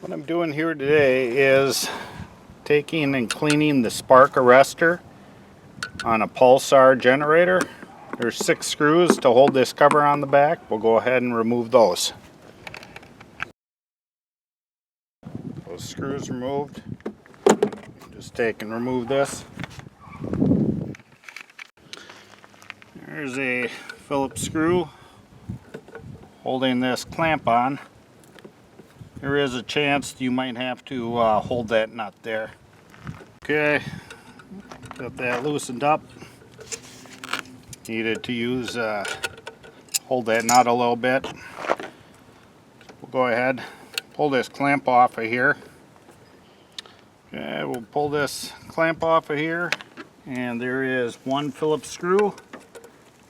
What I'm doing here today is taking and cleaning the spark arrestor on a Pulsar generator. There's 6 screws to hold this cover on the back. We'll go ahead and remove those. Those screws removed. Just take and remove this. There's a Phillips screw holding this clamp on. There is a chance you might have to hold that nut there. Okay, got that loosened up. Needed to use hold that nut a little bit. We'll go ahead, pull this clamp off of here. Okay, we'll pull this clamp off of here, and there is one Phillips screw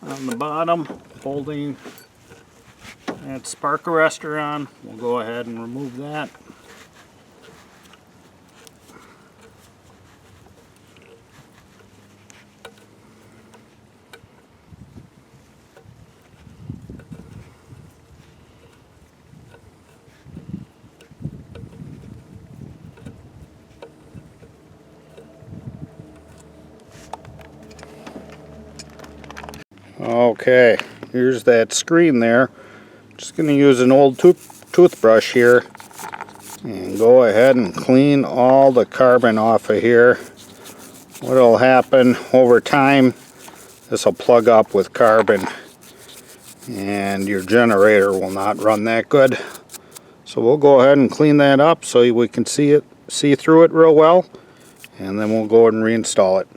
on the bottom holding that spark arrestor on. We'll go ahead and remove that. Okay, here's that screen there. Just going to use an old toothbrush here and go ahead and clean all the carbon off of here. What will happen over time, this will plug up with carbon and your generator will not run that good. So we'll go ahead and clean that up so we can see through it real well, and then we'll go ahead and reinstall it.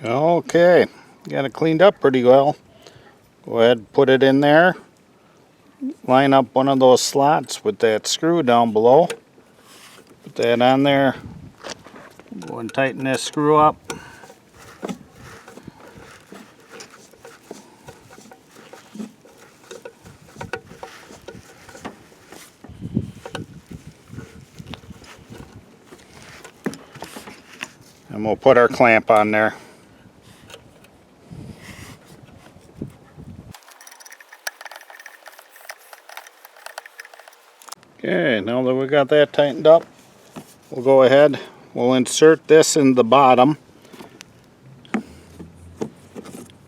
Okay, got it cleaned up pretty well. Go ahead and put it in there. Line up one of those slots with that screw down below. Put that on there. Go and tighten this screw up. And we'll put our clamp on there. Okay, now that we got that tightened up, we'll go ahead, we'll insert this in the bottom,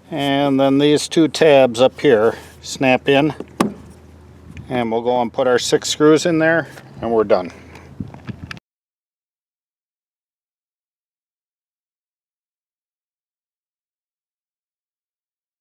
and then these 2 tabs up here snap in, and we'll go and put our 6 screws in there, and we're done.